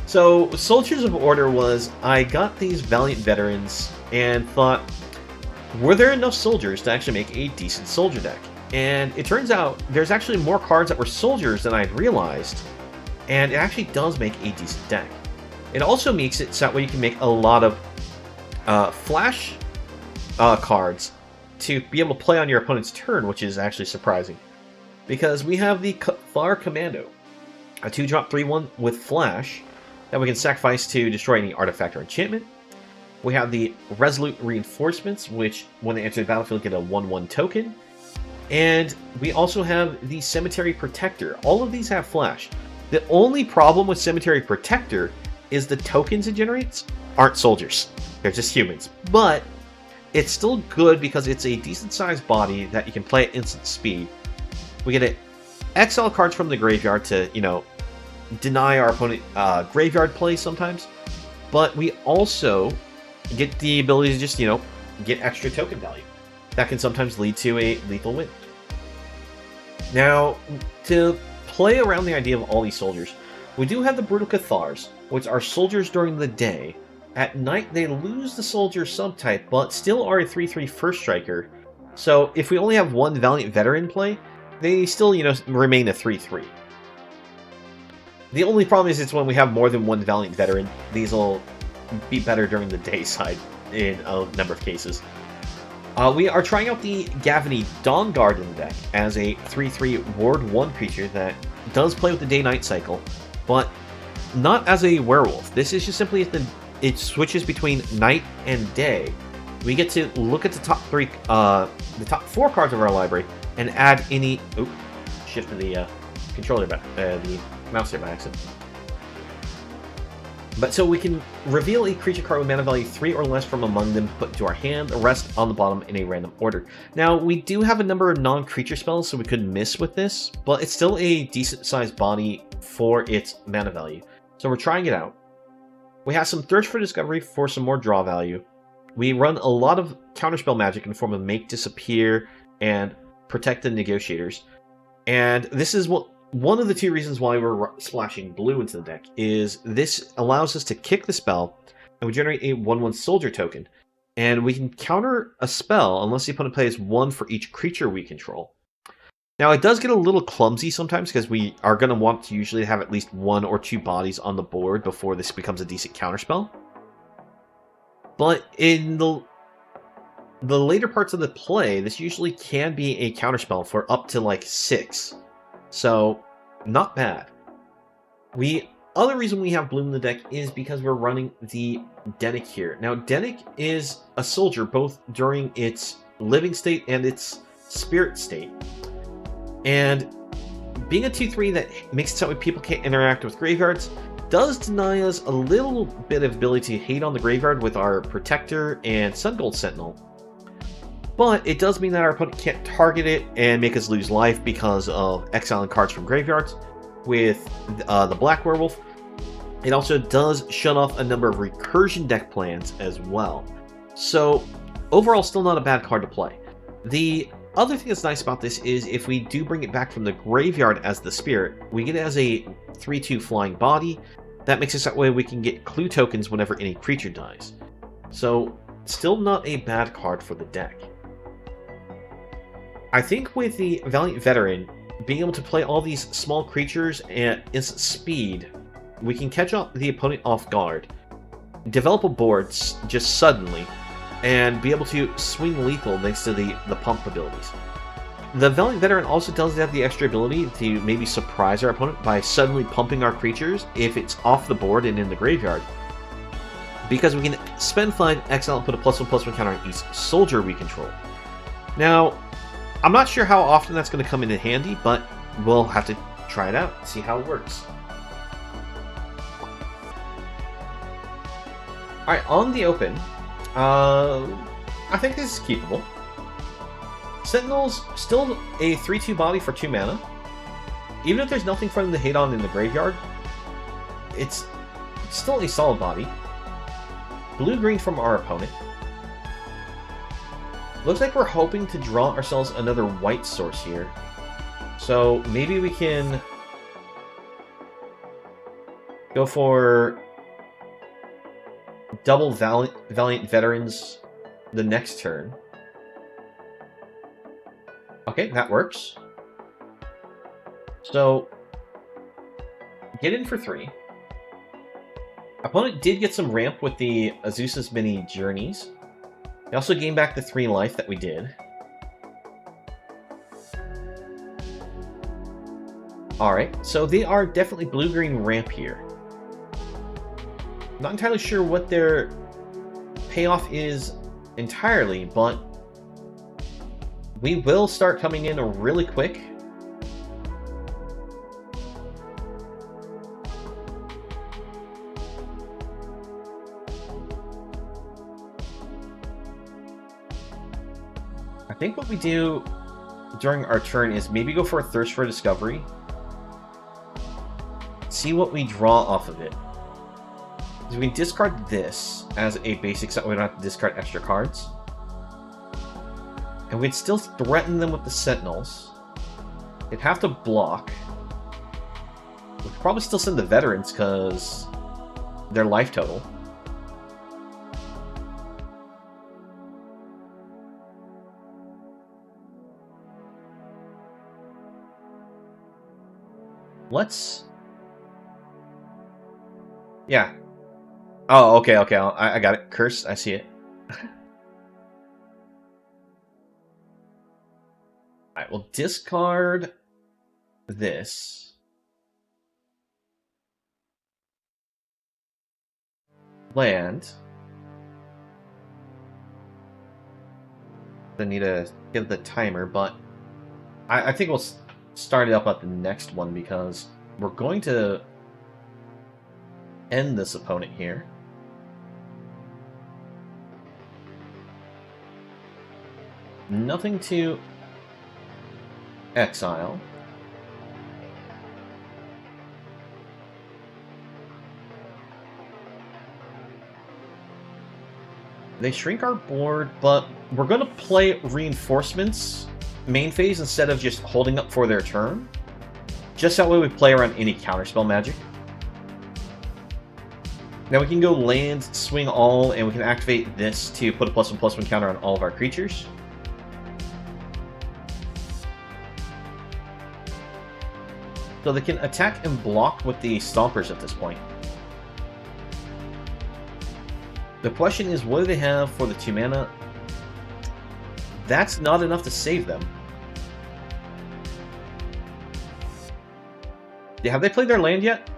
So, Soldiers of Order was, I got these Valiant Veterans and thought, were there enough soldiers to actually make a decent soldier deck? And it turns out there's actually more cards that were soldiers than I'd realized, and it actually does make a decent deck. It also makes it so that way you can make a lot of flash cards to be able to play on your opponent's turn, which is actually surprising. Because we have the Cathar Commando, a 2-drop 3/1 with flash that we can sacrifice to destroy any artifact or enchantment. We have the Resolute Reinforcements, which when they enter the battlefield get a 1/1 token. And we also have the Cemetery Protector. All of these have flash. The only problem with Cemetery Protector is the tokens it generates aren't soldiers. They're just humans. But it's still good because it's a decent sized body that you can play at instant speed. We get exile cards from the graveyard to, deny our opponent graveyard play sometimes. But we also get the ability to just, get extra token value. That can sometimes lead to a lethal win. Now, to play around the idea of all these soldiers, we do have the Brutal Cathars, which are soldiers during the day. At night, they lose the soldier subtype, but still are a 3/3 first striker. So if we only have one Valiant Veteran play, they still, remain a 3/3. The only problem is it's when we have more than one Valiant Veteran, these will be better during the day side in a number of cases. We are trying out the Gavany Dawnguard in the deck as a 3/3 Ward 1 creature that does play with the day-night cycle, but not as a werewolf. This is just simply if it switches between night and day. We get to look at the top top 4 cards of our library and add any. Oop! Shifted the controller back, the mouse here by accident. But so we can reveal a creature card with mana value 3 or less from among them, put into our hand, the rest on the bottom in a random order. Now, we do have a number of non-creature spells, so we could miss with this, but it's still a decent-sized body for its mana value. So we're trying it out. We have some Thirst for Discovery for some more draw value. We run a lot of counterspell magic in the form of Make Disappear and Protect the Negotiators. And this is one of the 2 reasons why we're splashing blue into the deck, is this allows us to kick the spell, and we generate a 1/1 soldier token. And we can counter a spell unless the opponent plays 1 for each creature we control. Now, it does get a little clumsy sometimes, because we are going to want to usually have at least 1 or 2 bodies on the board before this becomes a decent counterspell. But in the later parts of the play, this usually can be a counterspell for up to like 6. So, not bad. Other reason we have blue in the deck is because we're running the Dennick here. Now, Dennick is a soldier both during its living state and its spirit state. And being a 2/3 that makes it so people can't interact with graveyards does deny us a little bit of ability to hate on the graveyard with our Protector and Sungold Sentinel. But it does mean that our opponent can't target it and make us lose life because of exiling cards from graveyards. With the Black Werewolf, it also does shut off a number of recursion deck plans as well. So overall, still not a bad card to play. The other thing that's nice about this is if we do bring it back from the graveyard as the spirit, we get it as a 3/2 flying body. That makes it that way we can get clue tokens whenever any creature dies. So still not a bad card for the deck. I think with the Valiant Veteran, being able to play all these small creatures at instant speed, we can catch up the opponent off guard, develop a board just suddenly, and be able to swing lethal thanks to the pump abilities. The Valiant Veteran also does have the extra ability to maybe surprise our opponent by suddenly pumping our creatures if it's off the board and in the graveyard, because we can spend 5, exile, and put a +1/+1 counter on each soldier we control. Now, I'm not sure how often that's going to come in handy, but we'll have to try it out, see how it works. Alright, on the open, I think this is keepable. Sentinel's still a 3/2 body for 2 mana. Even if there's nothing for them to hate on in the graveyard, it's still a solid body. Blue-green from our opponent. Looks like we're hoping to draw ourselves another white source here. So maybe we can Go for double Valiant Veterans the next turn. Okay, that works. So, get in for 3. Opponent did get some ramp with the Azusa's Mini Journeys. They also gained back the 3 life that we did. Alright, so they are definitely blue-green ramp here. Not entirely sure what their payoff is entirely, but we will start coming in really quick. I think what we do during our turn is maybe go for a Thirst for Discovery. See what we draw off of it. So we can discard this as a basic set. We don't have to discard extra cards. And we'd still threaten them with the Sentinels. They'd have to block. We could probably still send the Veterans because their life total. Let's... Yeah. Oh, okay, okay. I got it. Curse, I see it. Alright, we'll discard this. Land. I need to give the timer, but I think we'll start it up at the next one because we're going to end this opponent here. Nothing to exile. They shrink our board, but we're going to play Reinforcements main phase instead of just holding up for their turn. Just that way we play around any counterspell magic. Now we can go land, swing all, and we can activate this to put a +1/+1 counter on all of our creatures. So they can attack and block with the Stompers at this point. The question is, what do they have for the 2 mana? That's not enough to save them. Have they played their land yet?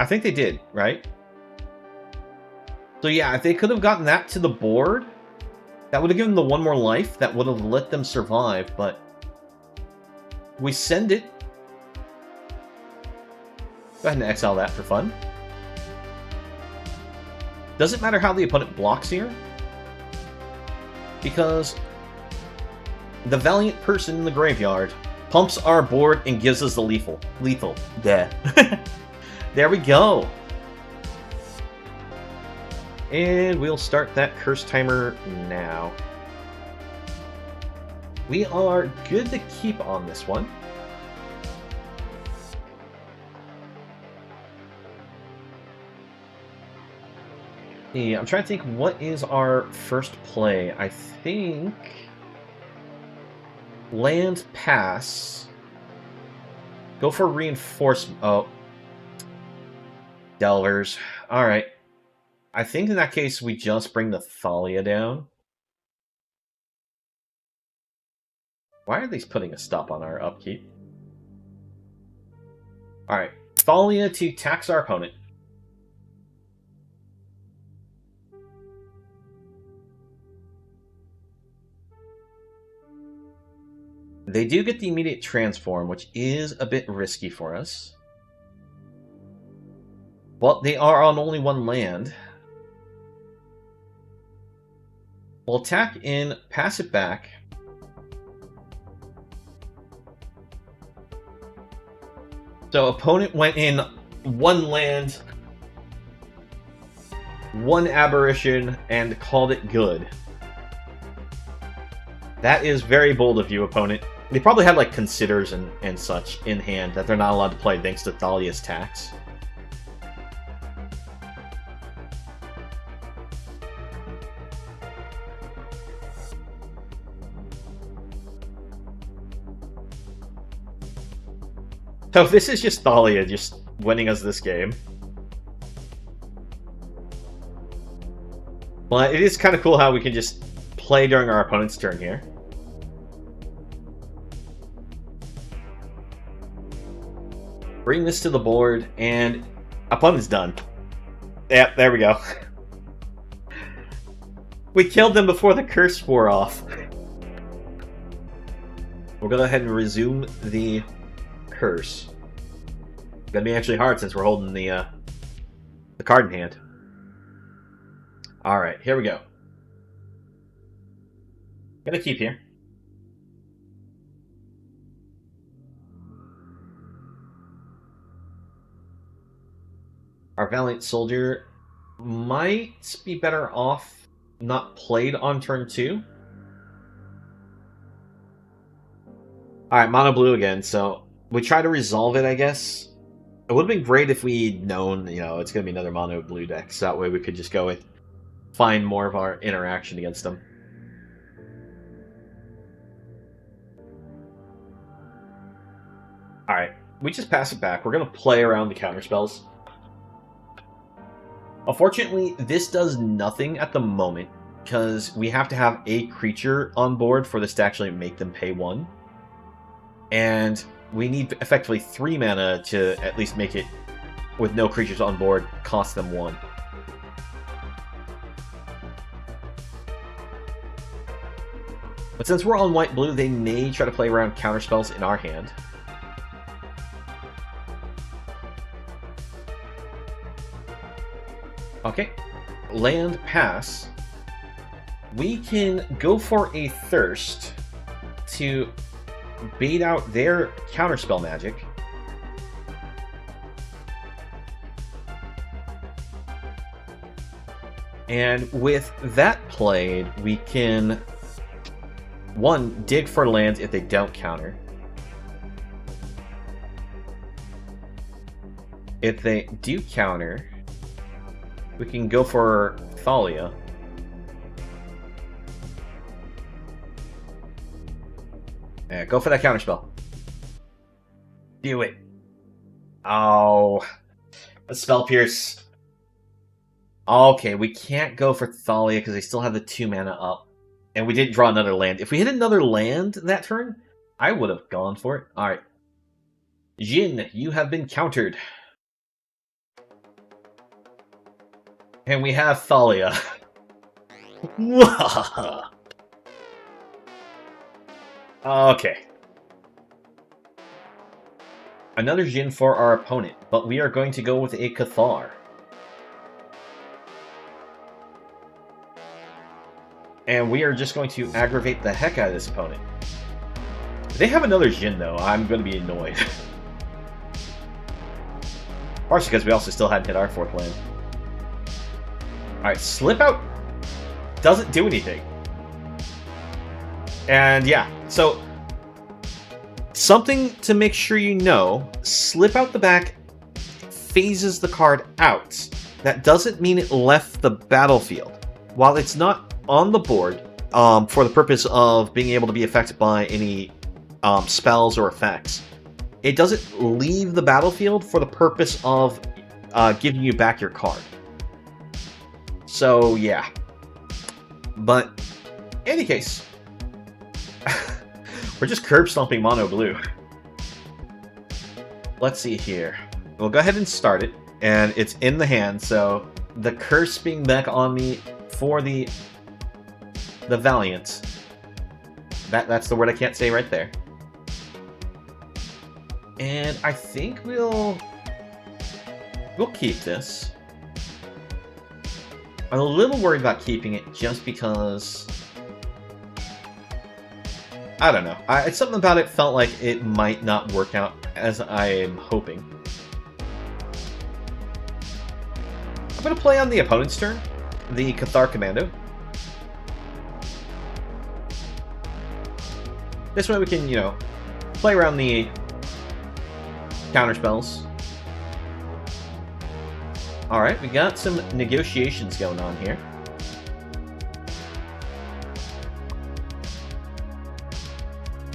I think they did, right? So yeah, if they could have gotten that to the board, that would have given them the 1 more life. That would have let them survive, but we send it. Go ahead and exile that for fun. Doesn't matter how the opponent blocks here, because the Valiant person in the graveyard pumps our board and gives us the lethal. There. There we go. And we'll start that curse timer now. We are good to keep on this one. Yeah, I'm trying to think, what is our first play? I think land, pass, go for reinforcement. Oh, Delvers. All right. I think in that case we just bring the Thalia down. Why are these putting a stop on our upkeep? All right, Thalia to tax our opponent. They do get the immediate transform, which is a bit risky for us. Well, they are on only 1 land. We'll attack in, pass it back. So opponent went in 1 land, 1 aberration, and called it good. That is very bold of you, opponent. They probably had like Considers and such in hand that they're not allowed to play thanks to Thalia's tax. So this is just Thalia just winning us this game. But it is kind of cool how we can just play during our opponent's turn here. Bring this to the board, and opponent's done. Yeah, there we go. We killed them before the curse wore off. We'll go ahead and resume the curse. It's gonna be actually hard since we're holding the card in hand. Alright, here we go. Gonna keep here. Our Valiant Soldier might be better off not played on turn 2. Alright, mono blue again, so we try to resolve it, I guess. It would have been great if we'd known, you know, it's going to be another mono blue deck, so that way we could just go with, find more of our interaction against them. Alright, we just pass it back. We're going to play around the counterspells. Unfortunately, this does nothing at the moment, because we have to have a creature on board for this to actually make them pay 1. And we need effectively 3 mana to at least make it, with no creatures on board, cost them 1. But since we're on white-blue, they may try to play around counterspells in our hand. Okay, land pass. We can go for a Thirst to bait out their counterspell magic. And with that played, we can, 1, dig for lands if they don't counter. If they do counter, we can go for Thalia. Yeah, go for that counterspell. Do it. Oh. A Spell Pierce. Okay, we can't go for Thalia because they still have the 2 mana up. And we didn't draw another land. If we hit another land that turn, I would have gone for it. Alright. Jin, you have been countered. And we have Thalia. Okay. Another Jin for our opponent, but we are going to go with a Cathar. And we are just going to aggravate the heck out of this opponent. If they have another Jin, though, I'm going to be annoyed. Partially because we also still hadn't hit our 4th land. Alright, Slip Out doesn't do anything. And yeah, so something to make sure you know, Slip Out the back phases the card out. That doesn't mean it left the battlefield. While it's not on the board for the purpose of being able to be affected by any spells or effects, it doesn't leave the battlefield for the purpose of giving you back your card. So, yeah. But, in any case, we're just curb stomping mono blue. Let's see here. We'll go ahead and start it, and it's in the hand, so the curse being back on me for the Valiant. That's the word I can't say right there. And I think we'll keep this. I'm a little worried about keeping it just because, I don't know. It's something about it felt like it might not work out as I'm hoping. I'm going to play on the opponent's turn, the Cathar Commando. This way we can, you know, play around the counterspells. Alright, we got some negotiations going on here.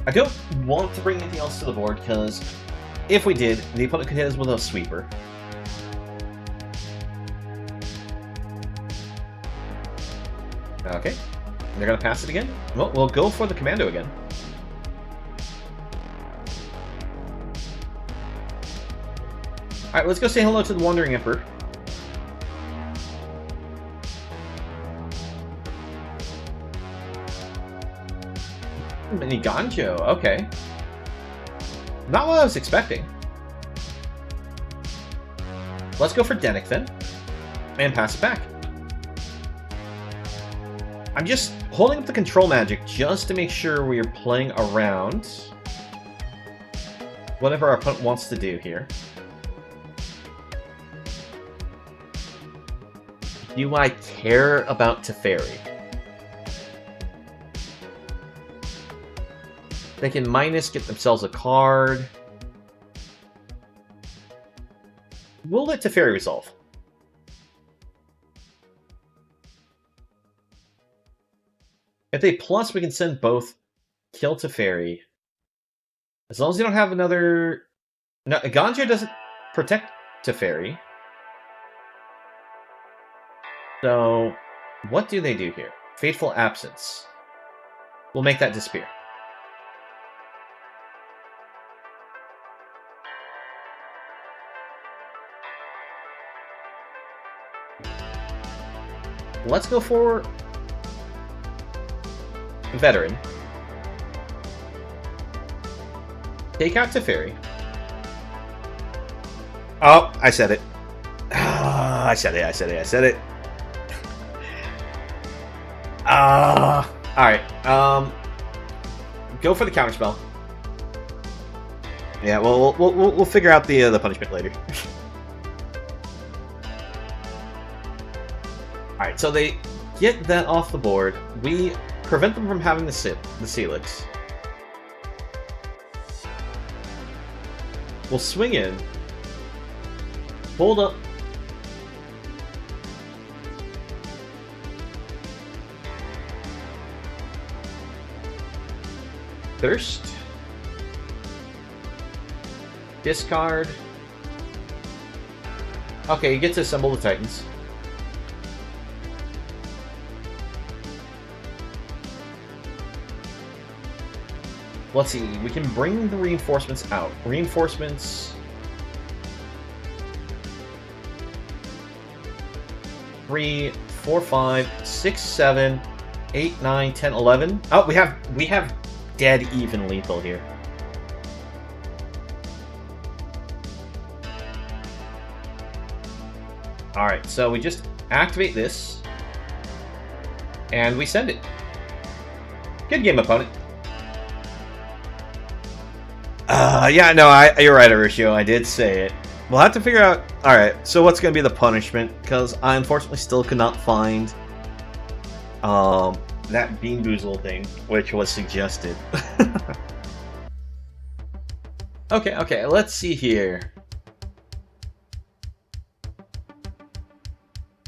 I don't want to bring anything else to the board because If we did, the opponent could hit us with a sweeper. Okay. They're going to pass it again? Well, we'll go for the commando again. Alright, let's go say hello to the Wandering Emperor. Mini Ganjo, okay. Not what I was expecting. Let's go for Denick then. And pass it back. I'm just holding up the control magic just to make sure we are playing around whatever our opponent wants to do here. Do I care about Teferi? They can minus, get themselves a card. We'll let Teferi resolve. If they plus, we can send both. Kill Teferi. As long as they don't have another... No, Ganjo doesn't protect Teferi. So, what do they do here? Fateful Absence. We'll make that disappear. Let's go for Veteran. Take out Teferi. Oh, I said it. I said it. Alright. Go for the counterspell. Yeah, well, we'll figure out the punishment later. Alright, so they get that off the board. We prevent them from having the Celix. We'll swing in. Hold up. Thirst. Discard. Okay, you get to assemble the Titans. Let's see, we can bring the reinforcements out. Reinforcements... 3, 4, 5, 6, 7, 8, 9, 10, 11. Oh, we have dead even lethal here. Alright, so we just activate this. And we send it. Good game, opponent. Yeah, no, you're right, Arishio. I did say it. We'll have to figure out... Alright, so what's going to be the punishment? Because I unfortunately still could not find that Bean Boozle thing, which was suggested. Okay, let's see here.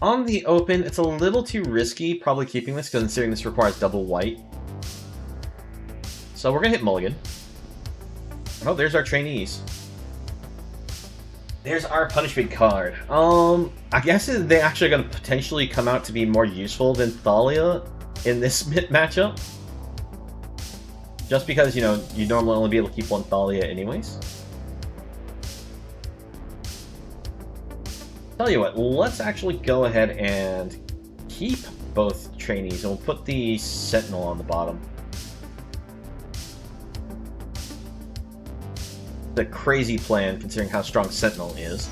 On the open, it's a little too risky probably keeping this, considering this requires double white. So we're going to hit mulligan. Oh, there's our trainees. There's our punishment card. I guess they're actually going to potentially come out to be more useful than Thalia in this matchup. Just because, you know, you'd normally only be able to keep one Thalia anyways. Tell you what, let's actually go ahead and keep both trainees, and we'll put the Sentinel on the bottom. The crazy plan, considering how strong Sentinel is.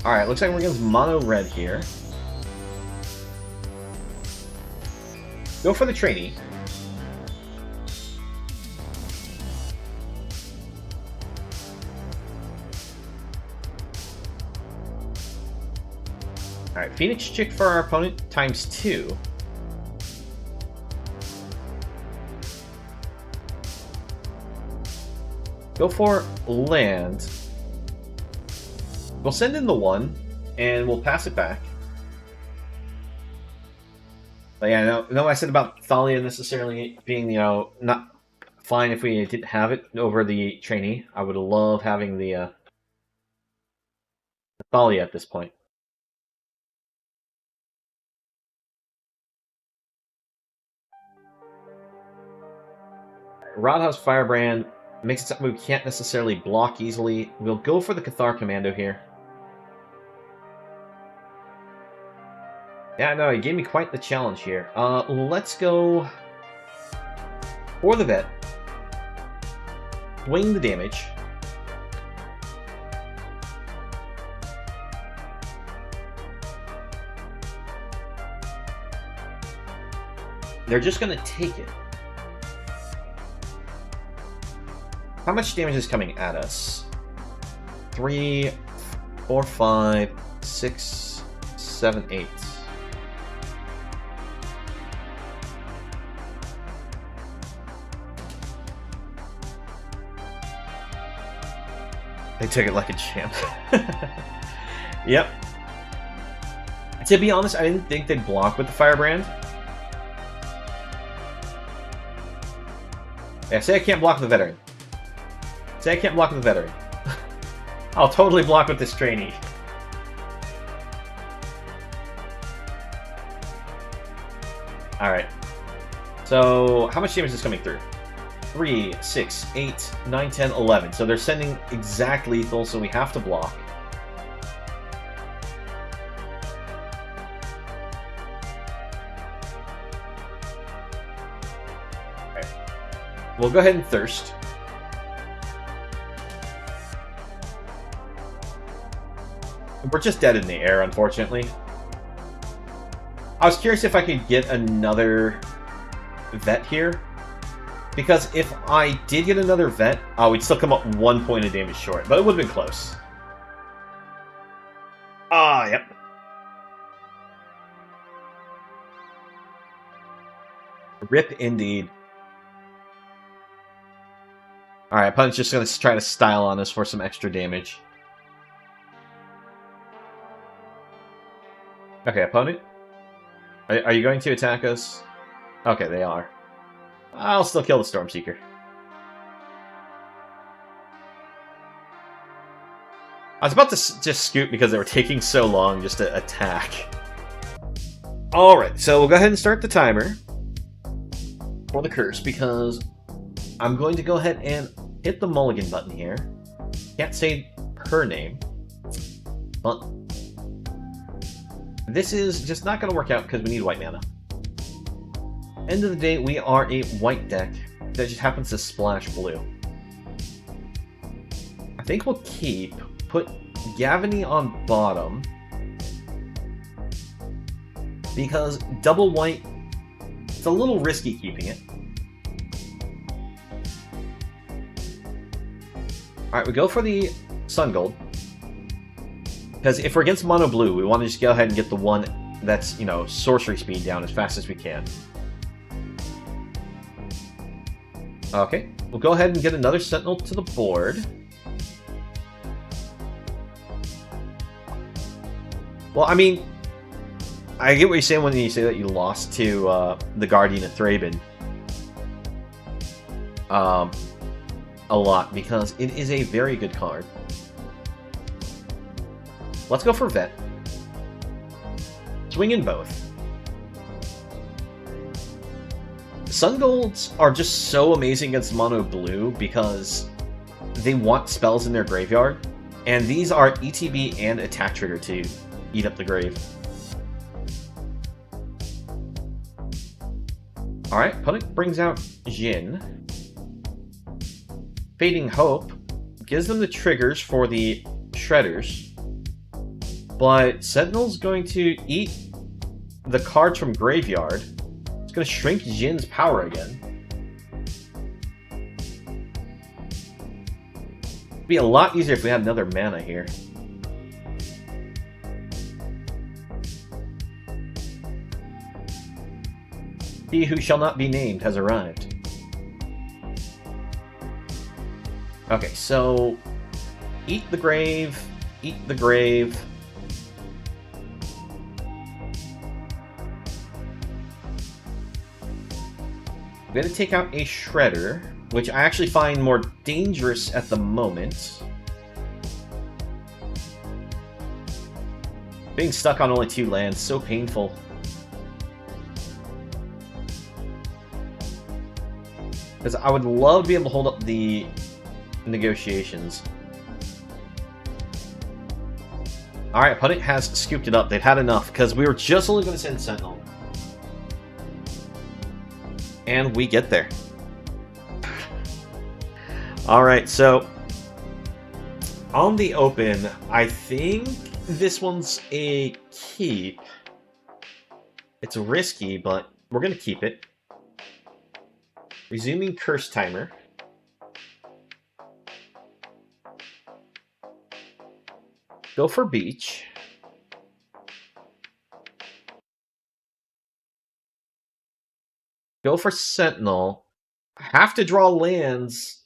Alright, looks like we're against mono red here. Go for the trainee. Alright, Phoenix Chick for our opponent, ×2. Go for land. We'll send in the 1, and we'll pass it back. But yeah, no, I said about Thalia necessarily being, not fine if we didn't have it over the trainee. I would love having the Thalia at this point. Roundhouse Firebrand makes it something we can't necessarily block easily. We'll go for the Cathar Commando here. Yeah, no, he gave me quite the challenge here. Let's go for the vet. Swing the damage. They're just going to take it. How much damage is coming at us? 3, 4, 5, 6, 7, 8. They took it like a champ. Yep. To be honest, I didn't think they'd block with the Firebrand. Yeah, say I can't block the veteran. Say I can't block with the veteran. I'll totally block with this trainee. Alright. So, how much damage is coming through? 3, 6, 8, 9, 10, 11. So they're sending exact lethal, so we have to block. Alright. We'll go ahead and Thirst. We're just dead in the air, unfortunately. I was curious if I could get another vet here. Because if I did get another vet, we'd still come up 1 point of damage short. But it would have been close. Yep. Rip indeed. Alright, opponent's just going to try to style on us for some extra damage. Okay, opponent. Are you going to attack us? Okay, they are. I'll still kill the Stormseeker. I was about to just scoot because they were taking so long just to attack. Alright, so we'll go ahead and start the timer for the curse because I'm going to go ahead and hit the mulligan button here. Can't say her name, but this is just not going to work out because we need white mana. End of the day, we are a white deck that just happens to splash blue. I think we'll put Gavany on bottom, because double white, it's a little risky keeping it. Alright, we go for the Sun Gold, because if we're against mono blue, we want to just go ahead and get the one that's, sorcery speed down as fast as we can. Okay, we'll go ahead and get another Sentinel to the board. Well, I mean, I get what you're saying when you say that you lost to the Guardian of Thraben. A lot, because it is a very good card. Let's go for Vet. Swing in both. Sun Golds are just so amazing against mono blue because they want spells in their graveyard, and these are ETB and attack trigger to eat up the grave. Alright, opponent brings out Jin. Fading Hope gives them the triggers for the Shredders, but Sentinel's going to eat the cards from graveyard. It's going to shrink Jin's power again. It'd be a lot easier if we had another mana here. He who shall not be named has arrived. Okay, so eat the grave, eat the grave. going to take out a Shredder, which I actually find more dangerous at the moment. Being stuck on only 2 lands, so painful. Because I would love to be able to hold up the negotiations. Alright, opponent has scooped it up. They've had enough, because we were just only going to send Sentinel. And we get there. Alright, so on the open, I think this one's a keep. It's risky, but we're going to keep it. Resuming Curse Timer. Go for Beach. Go for Sentinel. Have to draw lands.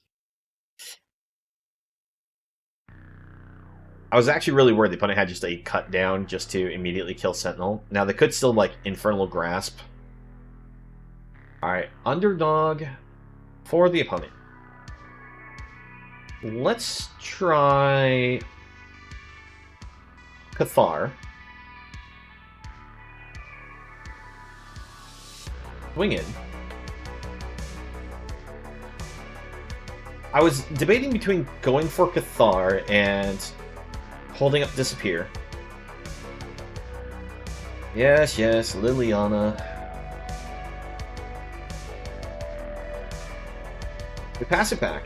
I was actually really worried the opponent had just a cut down just to immediately kill Sentinel. Now they could still like Infernal Grasp. Alright, Underdog for the opponent. Let's try Cathar. Swing in. I was debating between going for Cathar and holding up Disappear. Yes, yes, Liliana. We pass it back.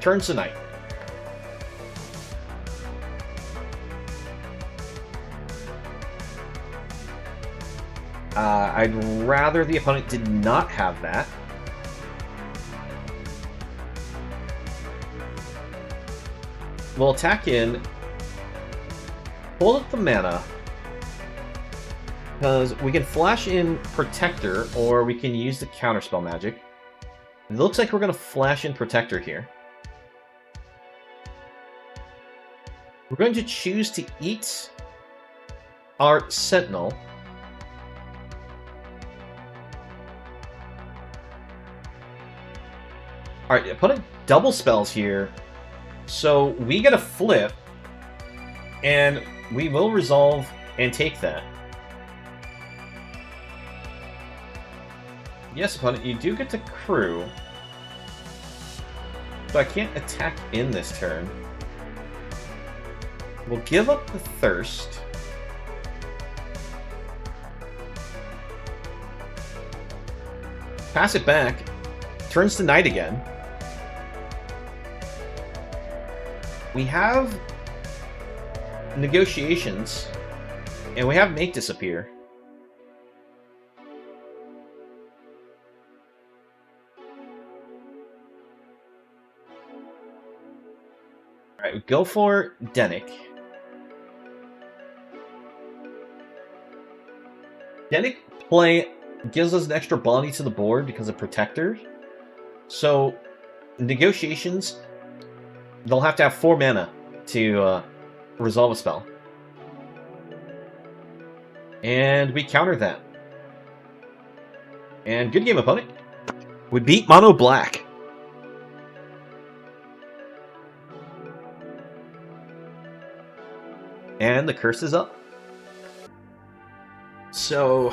Turns to Night. I'd rather the opponent did not have that. We'll attack in, hold up the mana, because we can flash in Protector, or we can use the Counterspell magic. It looks like we're going to flash in Protector here. We're going to choose to eat our Sentinel. Alright, opponent double spells here. So we get a flip, and we will resolve and take that. Yes, opponent, you do get to crew. So I can't attack in this turn. We'll give up the Thirst. Pass it back. Turns to Night again. We have Negotiations, and we have Make Disappear. Alright, we go for Dennick. Dennick play gives us an extra bounty to the board because of Protector. So, Negotiations, they'll have to have 4 mana to resolve a spell. And we counter that. And good game, opponent. We beat Mono Black. And the curse is up. So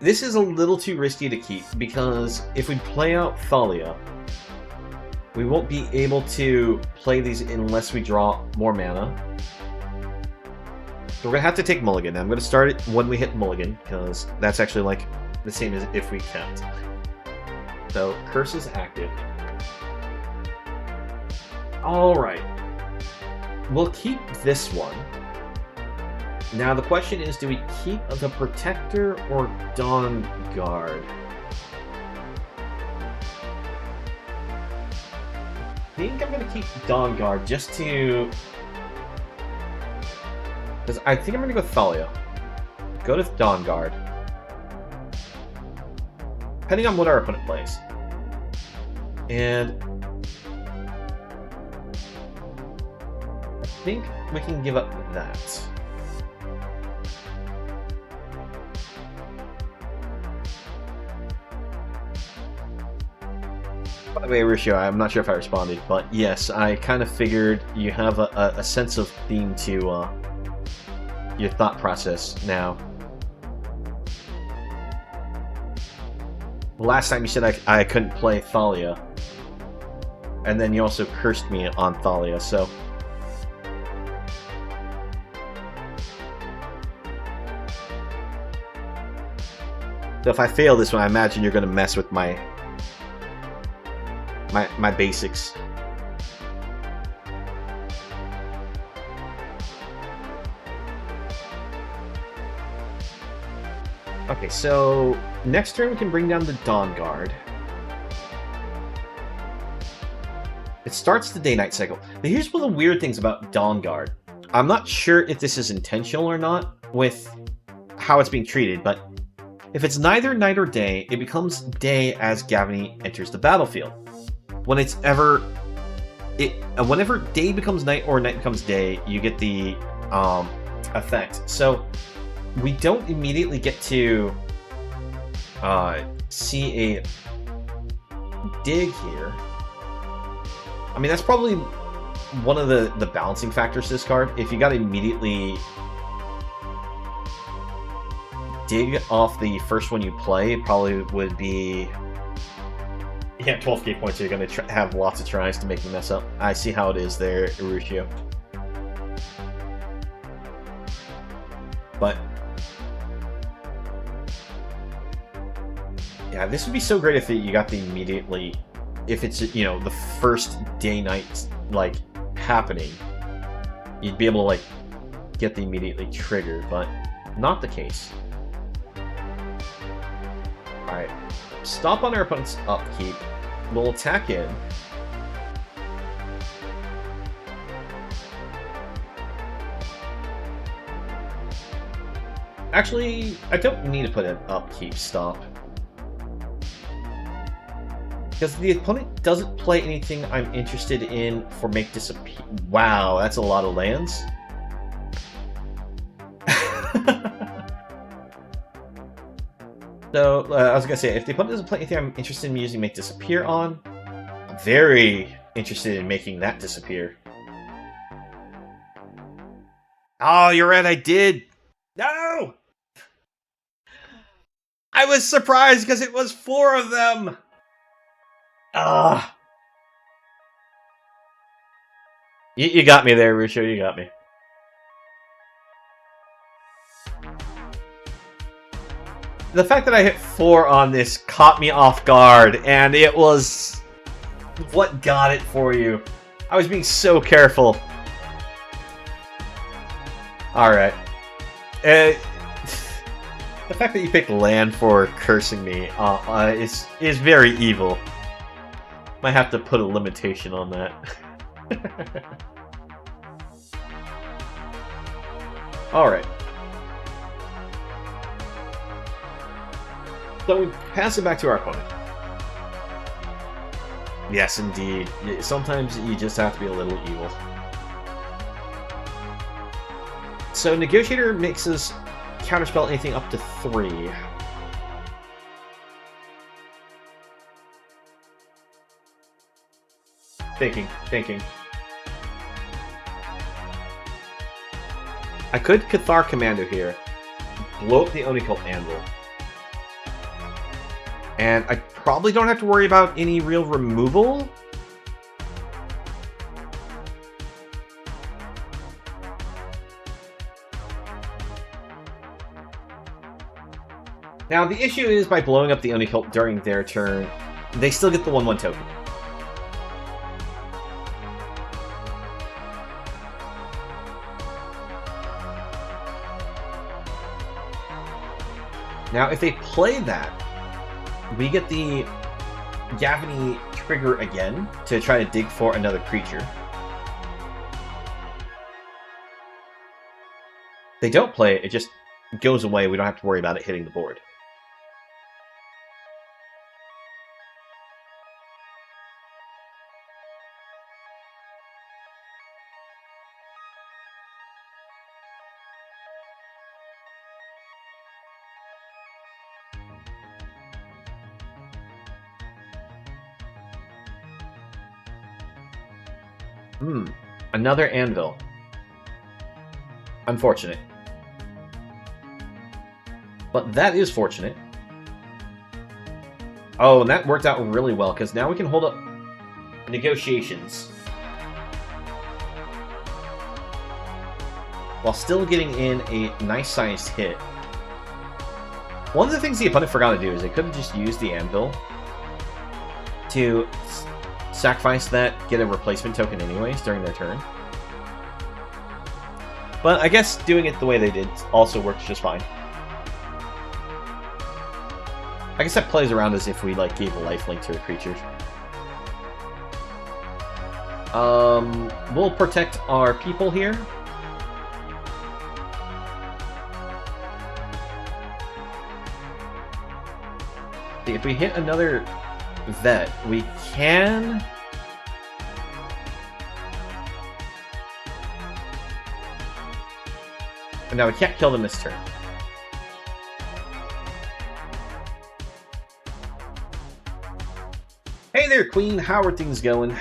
this is a little too risky to keep, because if we play out Thalia, we won't be able to play these unless we draw more mana. So we're going to have to take Mulligan. I'm going to start it when we hit Mulligan, because that's actually like the same as if we kept. So Curse is active. Alright. We'll keep this one. Now the question is, do we keep the Protector or Dawn Guard? I think I'm going to keep Dawn Guard just to... because I think I'm going to go Thalia. Go to Dawn Guard. Depending on what our opponent plays. And I think we can give up that. By the way, Risho, I'm not sure if I responded, but yes, I kind of figured you have a sense of theme to your thought process now. Last time you said I couldn't play Thalia, and then you also cursed me on Thalia, so... So if I fail this one, I imagine you're going to mess with my basics. Okay, so next turn we can bring down the Dawn Guard. It starts the day-night cycle. Now here's one of the weird things about Dawn Guard. I'm not sure if this is intentional or not with how it's being treated, but if it's neither night or day, it becomes day as Gavany enters the battlefield. Whenever day becomes night or night becomes day, you get the effect. So we don't immediately get to see a dig here. I mean, that's probably one of the balancing factors to this card. If you got to immediately dig off the first one you play, it probably would be... Yeah, 12k points, so you're going to have lots of tries to make you mess up. I see how it is there, Irushio. But... yeah, this would be so great if you got the immediately... If it's, you know, the first day-night, like, happening, you'd be able to, like, get the immediately trigger, but not the case. Alright, stop on our opponent's upkeep. We'll attack in. Actually, I don't need to put an upkeep stop. Because the opponent doesn't play anything I'm interested in for make disappear. Wow, that's a lot of lands. So, I was going to say, if the opponent doesn't play anything I'm interested in using Make Disappear on, I'm very interested in making that disappear. Oh, you're right, I did! No! I was surprised because it was 4 of them! Ah! You got me there, Rusho, you got me. The fact that I hit 4 on this caught me off guard, and it was what got it for you. I was being so careful. Alright. The fact that you picked land for cursing me is very evil. Might have to put a limitation on that. Alright. So we pass it back to our opponent. Yes, indeed. Sometimes you just have to be a little evil. So Negotiator makes us counterspell anything up to 3. Thinking. I could Cathar Commando here. Blow up the Onicult Anvil. And I probably don't have to worry about any real removal. Now, the issue is by blowing up the Onicult during their turn, they still get the 1/1 token. Now, if they play that, we get the Gavany trigger again to try to dig for another creature. If they don't play it, it just goes away. We don't have to worry about it hitting the board. Another anvil. Unfortunate. But that is fortunate. Oh, and that worked out really well, because now we can hold up negotiations. While still getting in a nice-sized hit. One of the things the opponent forgot to do is they could have just used the anvil to sacrifice that, get a replacement token anyways during their turn. But I guess doing it the way they did also works just fine. I guess that plays around as if we like gave a lifelink to a creature. We'll protect our people here. See, if we hit another vet, we can... No, we can't kill them this turn. Hey there, Queen. How are things going?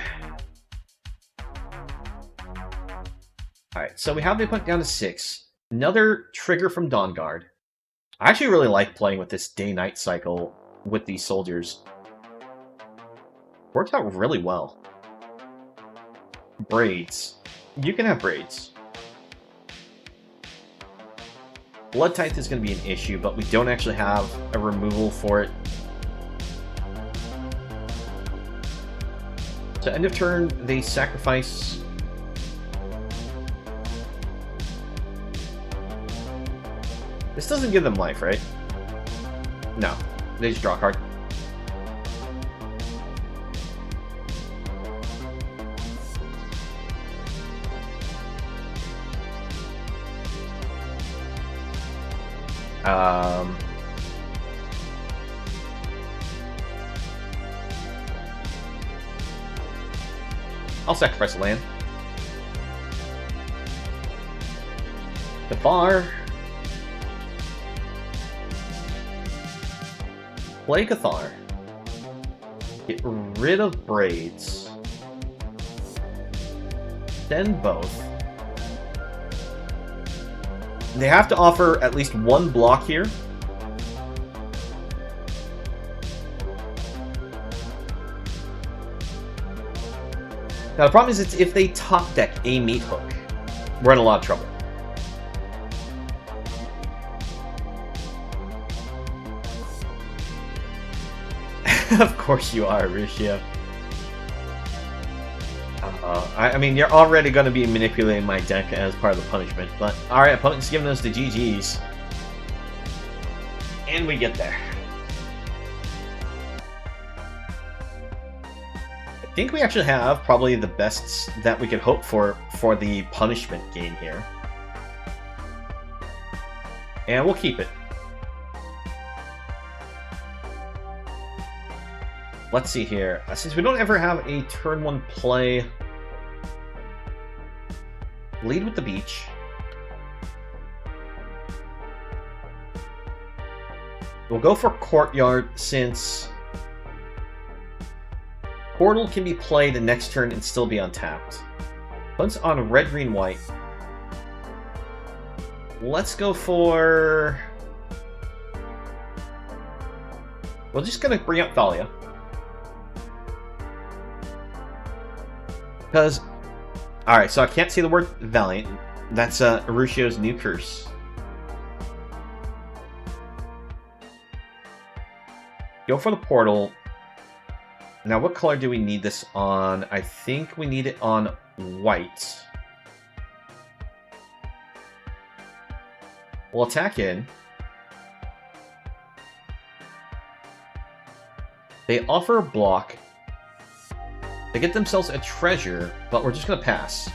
Alright, so we have the opponent down to 6. Another trigger from Dawnguard. I actually really like playing with this day-night cycle with these soldiers. Works out really well. Braids. You can have braids. Blood Tithe is going to be an issue, but we don't actually have a removal for it. So end of turn, they sacrifice... This doesn't give them life, right? No. They just draw a card. I'll sacrifice a land. Cathar. Play Cathar. Get rid of Braids. Send both. They have to offer at least one block here. Now the problem is it's if they top deck a Meathook, we're in a lot of trouble. Of course you are, Ruscio. I mean, you're already going to be manipulating my deck as part of the punishment, but alright, opponent's giving us the GGs. And we get there. I think we actually have probably the best that we could hope for the punishment game here. And we'll keep it. Let's see here. Since we don't ever have a turn 1 play, lead with the beach. We'll go for Courtyard since Portal can be played the next turn and still be untapped. Once on red, green, white. Let's go for... We're just going to bring up Thalia. Because... Alright, so I can't see the word Valiant. That's Ruccio's new curse. Go for the portal. Now, what color do we need this on? I think we need it on white. We'll attack in. They offer a block. They get themselves a treasure, but we're just going to pass.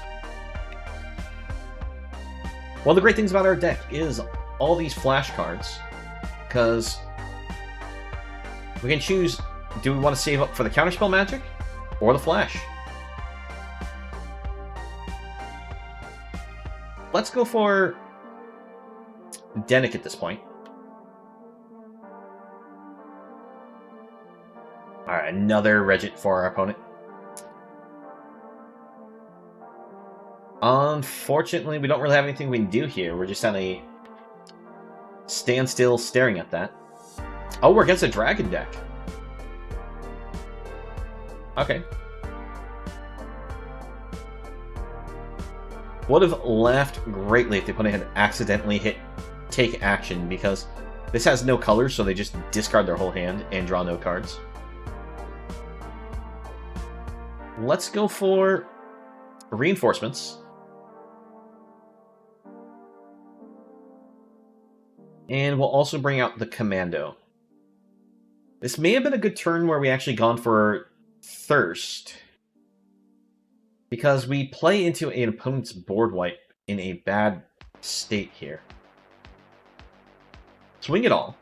One of the great things about our deck is all these flash cards, because we can choose, do we want to save up for the counterspell magic or the flash? Let's go for Denick at this point. Alright, another Regent for our opponent. Unfortunately, we don't really have anything we can do here. We're just on a standstill staring at that. Oh, we're against a dragon deck. Okay. Would have laughed greatly if the opponent had accidentally hit take action, because this has no colors, so they just discard their whole hand and draw no cards. Let's go for reinforcements. And we'll also bring out the Commando. This may have been a good turn where we actually gone for Thirst, because we play into an opponent's board wipe in a bad state here. Swing it all.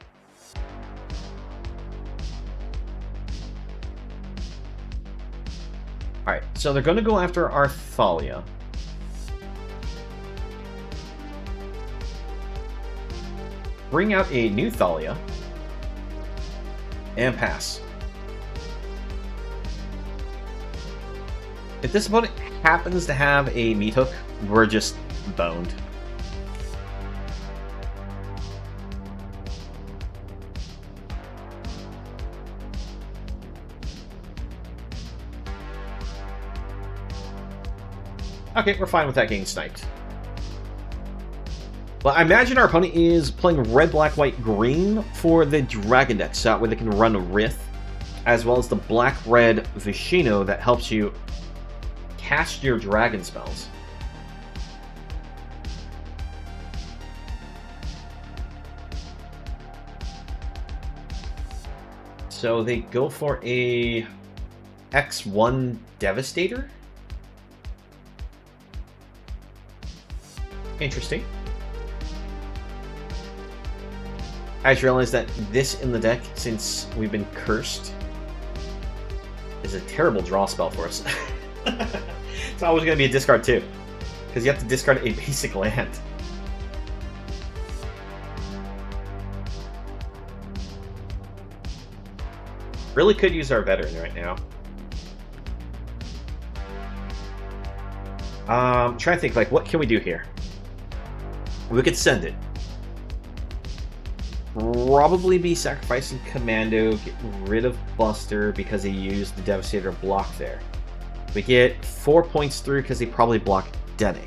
Alright, so they're going to go after our Thalia. Bring out a new Thalia. And pass. If this opponent happens to have a Meathook, we're just boned. Okay, we're fine with that getting sniped. Well, I imagine our opponent is playing red, black, white, green for the Dragon deck, so that way they can run a Rith, as well as the black-red Vishino that helps you cast your dragon spells. So they go for a X1 Devastator? Interesting. I just realized that this in the deck, since we've been cursed, is a terrible draw spell for us. It's always going to be a discard too, because you have to discard a basic land. Really could use our veteran right now. Trying to think, like, what can we do here? We could send it. Probably be sacrificing Commando, get rid of Buster because he used the Devastator block there. We get 4 points through because they probably block Dennick.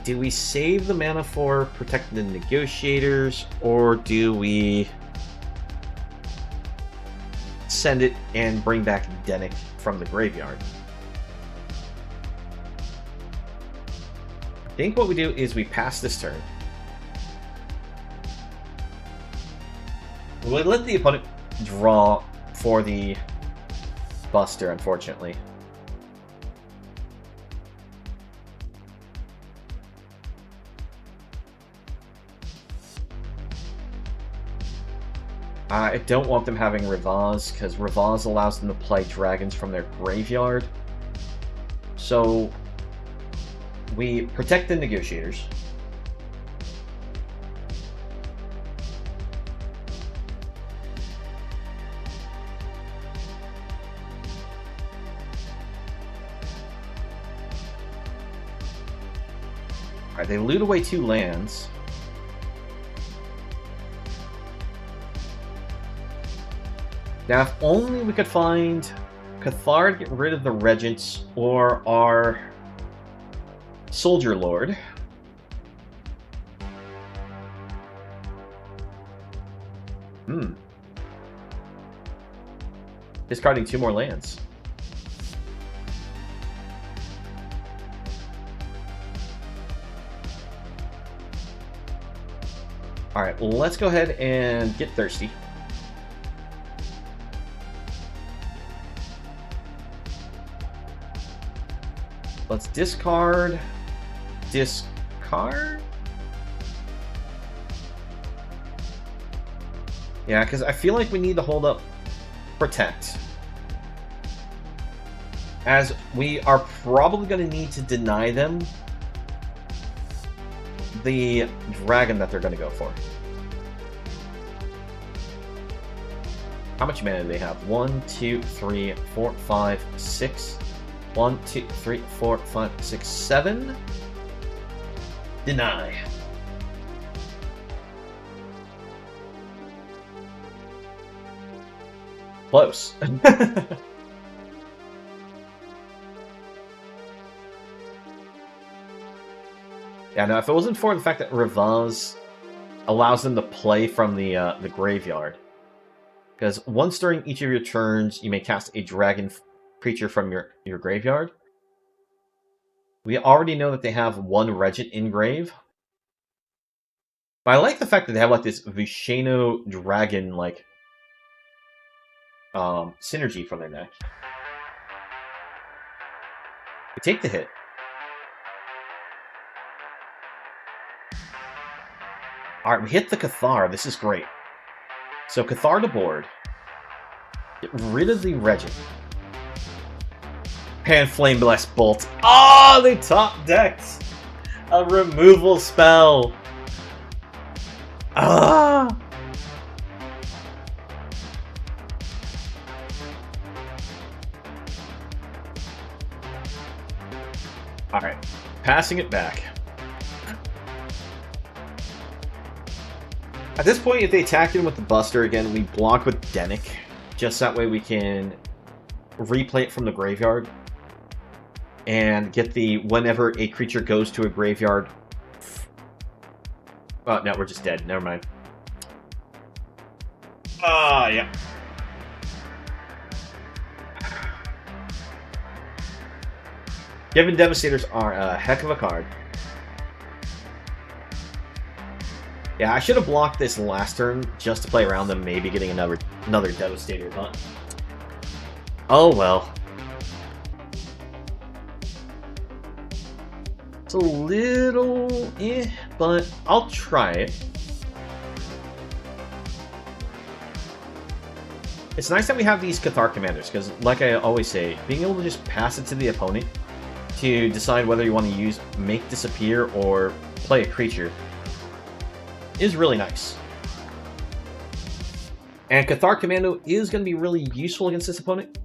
Do we save the mana for protecting the Negotiators, or do we send it and bring back Dennick from the graveyard? I think what we do is we pass this turn. We let the opponent draw for the Buster, unfortunately. I don't want them having Revaz, because Revaz allows them to play dragons from their graveyard. So we protect the Negotiators. Alright, they loot away 2 lands. Now, if only we could find Cathar to get rid of the Regents, or our Soldier Lord. Discarding 2 more lands. Alright, let's go ahead and get thirsty. Let's discard. Discard? Yeah, because I feel like we need to hold up Protect, as we are probably going to need to deny them the dragon that they're going to go for. How much mana do they have? 1, 2, 3, 4, 5, 6. 1, 2, 3, 4, 5, 6, 7. Deny. Close. Yeah, no, if it wasn't for the fact that Revaz allows them to play from the graveyard. Because once during each of your turns, you may cast a dragon creature from your graveyard. We already know that they have one Regent in grave. But I like the fact that they have like this Vishano dragon like synergy from their deck. We take the hit. Alright, we hit the Cathar. This is great. So Cathar to board. Get rid of the Regent. Pan Flame Blast Bolt. Oh, they top decked a removal spell. Ah. Alright, passing it back. At this point, if they attack him with the Buster again, we block with Denick. Just that way we can replay it from the graveyard. And get the whenever a creature goes to a graveyard. Oh, no, we're just dead. Never mind. Ah, yeah. Given Devastators are a heck of a card. Yeah, I should have blocked this last turn just to play around them, maybe getting another Devastator, but... Oh well. It's a little but I'll try it. It's nice that we have these Cathar commanders, because like I always say, being able to just pass it to the opponent to decide whether you want to use Make Disappear or play a creature is really nice. And Cathar Commando is going to be really useful against this opponent.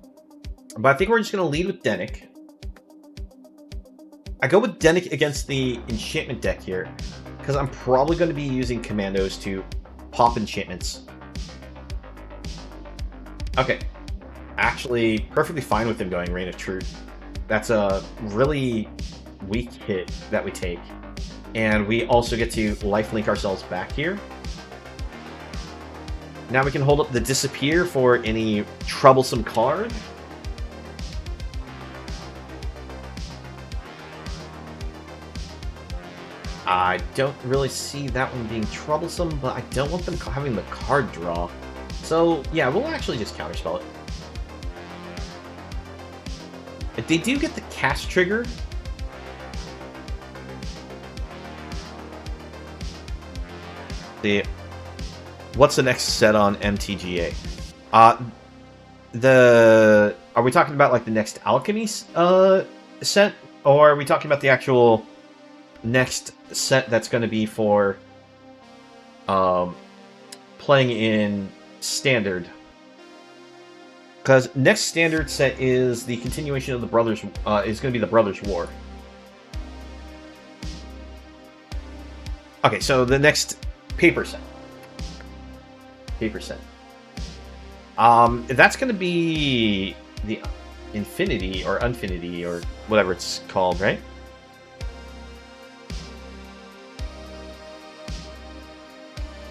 But I think we're just going to lead with Denick. I go with Denick against the enchantment deck here, because I'm probably going to be using commandos to pop enchantments. Okay. Actually, perfectly fine with him going Reign of Truth. That's a really weak hit that we take. And we also get to lifelink ourselves back here. Now we can hold up the Disappear for any troublesome card. I don't really see that one being troublesome, but I don't want them having the card draw. So, yeah, we'll actually just counterspell it. If they do get the cast trigger... What's the next set on MTGA? Are we talking about like the next Alchemy set, or are we talking about the actual next set that's going to be for playing in Standard? Because next Standard set is the continuation of the Brothers. Is going to be the Brothers War. Okay, so the next paper set. That's going to be the Infinity or Unfinity or whatever it's called, right?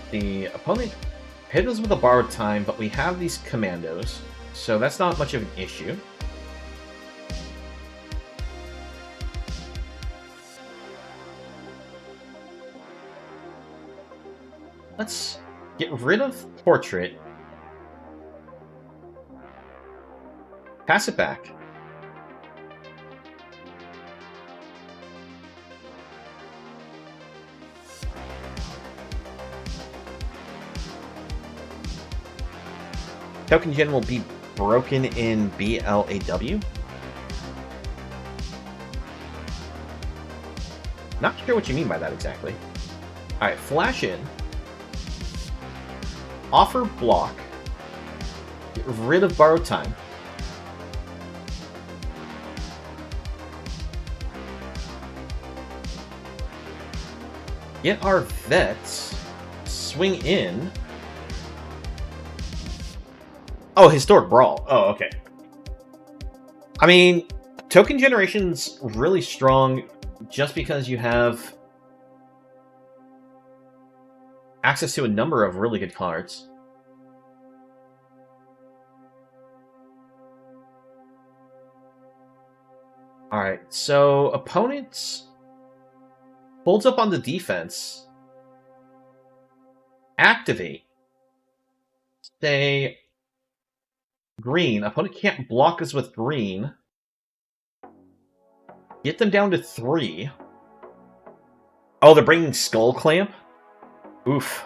The opponent hit us with a Borrowed Time, but we have these commandos, so that's not much of an issue. Let's get rid of Portrait. Pass it back. Token Gen will be broken in BLAW. Not sure what you mean by that exactly. Alright, flash in. Offer block. Get rid of Borrowed Time. get our vets, swing in. Oh, Historic Brawl. Oh, okay. I mean, token generation's really strong just because you have access to a number of really good cards. Alright, so opponents holds up on the defense. Activate. Say green. Opponent can't block us with green. Get them down to 3. Oh, they're bringing Skull Clamp? Oof.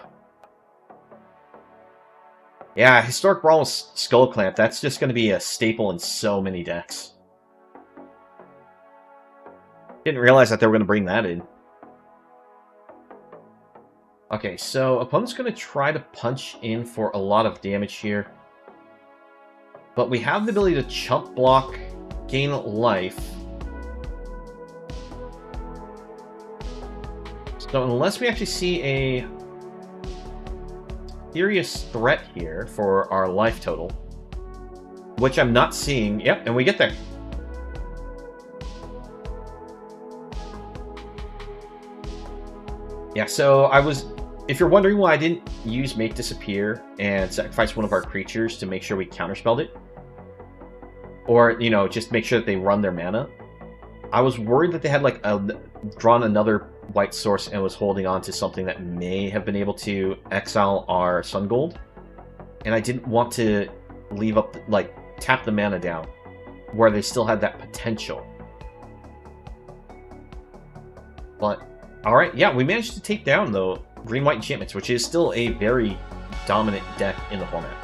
Yeah, Historic Brawl with Skull Clamp. That's just going to be a staple in so many decks. Didn't realize that they were going to bring that in. Okay, so opponent's going to try to punch in for a lot of damage here. But we have the ability to chump block, gain life. So unless we actually see a serious threat here for our life total, which I'm not seeing. Yep, and we get there. Yeah, so if you're wondering why I didn't use Make Disappear and sacrifice one of our creatures to make sure we counterspelled it, or, you know, just make sure that they run their mana, I was worried that they had, like, drawn another white source and was holding on to something that may have been able to exile our Sun Gold, and I didn't want to leave up, like, tap the mana down, where they still had that potential. But alright, yeah, we managed to take down, though, Green-White Enchantments, which is still a very dominant deck in the format.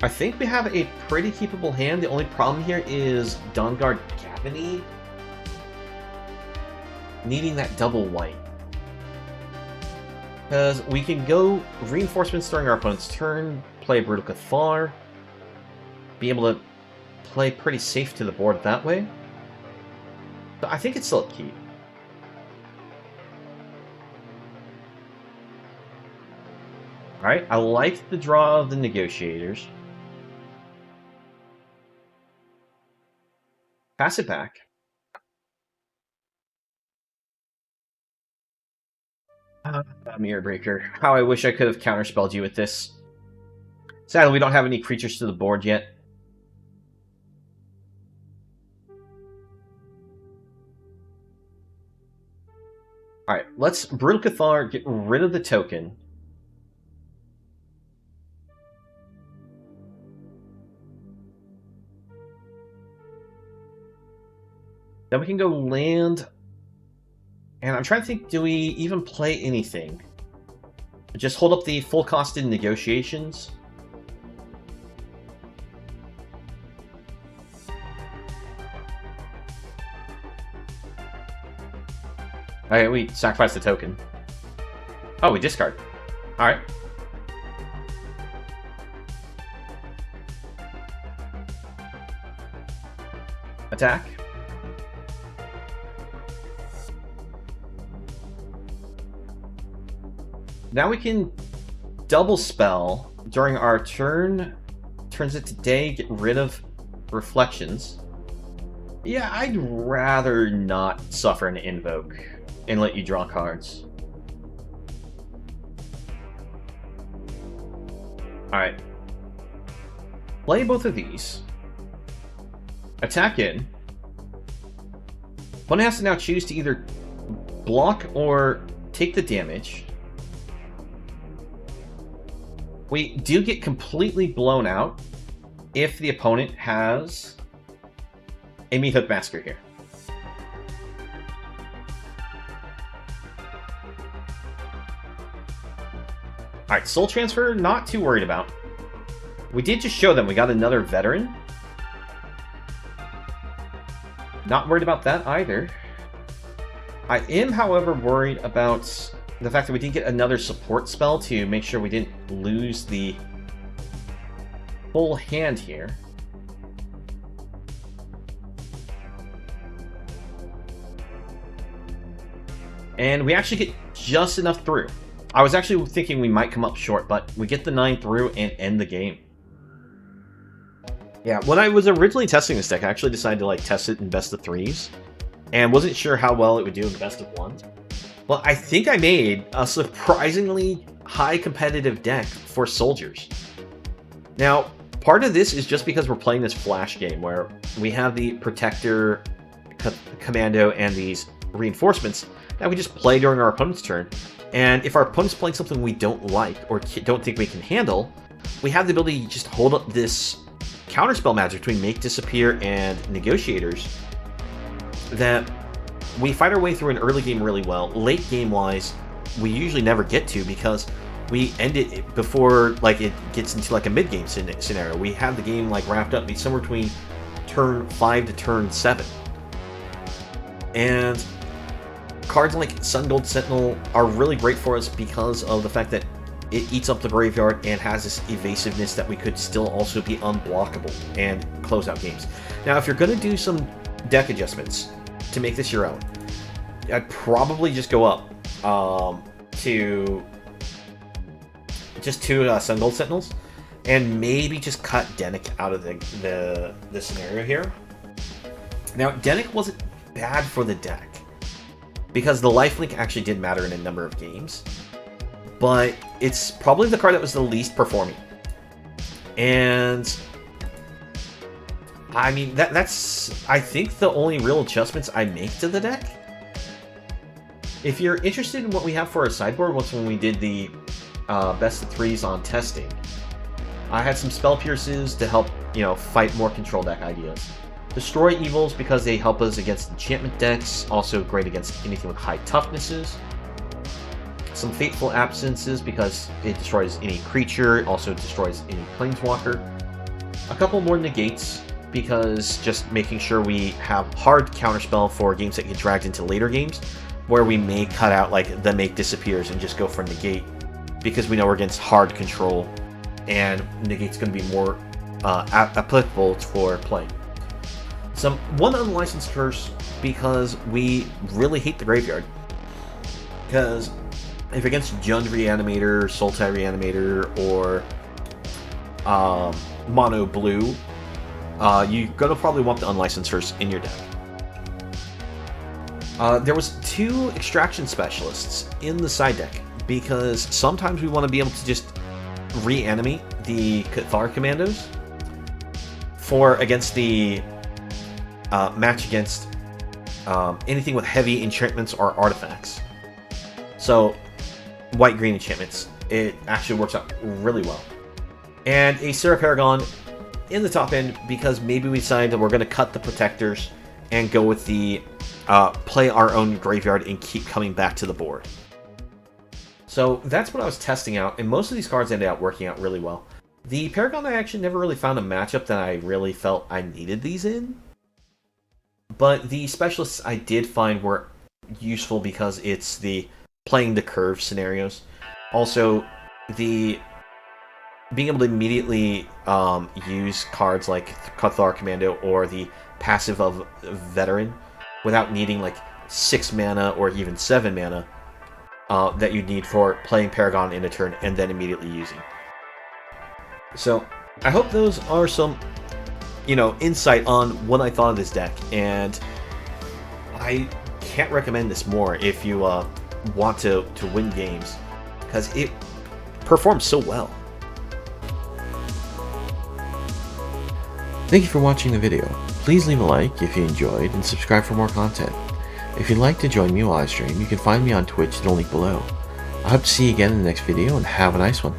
I think we have a pretty keepable hand. The only problem here is Dawnguard Cavity needing that double white. Because we can go Reinforcements during our opponent's turn, play Brutal Cathar, be able to play pretty safe to the board that way. So I think it's still a keep. Alright, I like the draw of the Negotiators. Pass it back. Mirror Breaker. How I wish I could have counterspelled you with this. Sadly, we don't have any creatures to the board yet. Alright, let's Brutal Cathar, get rid of the token. Then we can go land. And I'm trying to think, do we even play anything? Just hold up the full costed Negotiations. Alright, we sacrifice the token. Oh, we discard. Alright. Attack. Now we can double spell during our turn. Turns it to day, get rid of Reflections. Yeah, I'd rather not suffer an Invoke and let you draw cards. Alright. Play both of these. Attack in. One has to now choose to either block or take the damage. We do get completely blown out if the opponent has a Meathook Massacre here. Alright, Soul Transfer, not too worried about. We did just show them we got another Veteran. Not worried about that either. I am, however, worried about the fact that we did get another support spell to make sure we didn't lose the full hand here. And we actually get just enough through. I was actually thinking we might come up short, but we get the 9 through and end the game. Yeah, when I was originally testing this deck, I actually decided to like test it in best of 3s. And wasn't sure how well it would do in best of 1s. Well, I think I made a surprisingly high competitive deck for soldiers. Now, part of this is just because we're playing this flash game where we have the Protector, Commando, and these reinforcements that we just play during our opponent's turn. And if our opponent's playing something we don't like or don't think we can handle, we have the ability to just hold up this counterspell magic between Make Disappear and Negotiators that we fight our way through an early game really well. Late game wise, we usually never get to because we end it before like it gets into like a mid game scenario. We have the game like wrapped up somewhere between turn 5 to turn 7. And cards like Sun Gold Sentinel are really great for us because of the fact that it eats up the graveyard and has this evasiveness that we could still also be unblockable and close out games. Now, if you're going to do some deck adjustments to make this your own, I'd probably just go up to just 2 Sun Gold Sentinels and maybe just cut Dennick out of the scenario here. Now, Dennick wasn't bad for the deck because the lifelink actually did matter in a number of games, but it's probably the card that was the least performing. And I mean, that's, I think, the only real adjustments I make to the deck. If you're interested in what we have for our sideboard, once when we did the best of 3s on testing, I had some Spell Pierces to help, you know, fight more control deck ideas. Destroy Evils because they help us against enchantment decks, also great against anything with high toughnesses. Some Fateful Absences because it destroys any creature, also destroys any planeswalker. A couple more Negates because just making sure we have hard counterspell for games that get dragged into later games, where we may cut out like the Make Disappears and just go for Negate because we know we're against hard control and Negate's going to be more applicable for play. One unlicensed curse because we really hate the graveyard. Because if against Jund Reanimator, Sultai Reanimator, or Mono Blue, you're going to probably want the unlicensed curse in your deck. There was 2 Extraction Specialists in the side deck because sometimes we want to be able to just reanimate the Cathar Commandos for against the match against anything with heavy enchantments or artifacts. So, white-green enchantments, it actually works out really well. And a Serra Paragon in the top end because maybe we decided that we're going to cut the Protectors and go with the play our own graveyard and keep coming back to the board. So that's what I was testing out, and most of these cards ended up working out really well. The Paragon, I actually never really found a matchup that I really felt I needed these in. But the Specialists I did find were useful because it's the playing the curve scenarios. Also, the being able to immediately use cards like Cathar Commando or the passive of Veteran without needing like 6 mana or even 7 mana that you need for playing Paragon in a turn and then immediately using. So I hope those are some, you know, insight on what I thought of this deck, and I can't recommend this more if you want to win games because it performs so well. Thank you for watching the video. Please leave a like if you enjoyed and subscribe for more content. If you'd like to join me while I stream, you can find me on Twitch, the link below. I hope to see you again in the next video and have a nice one.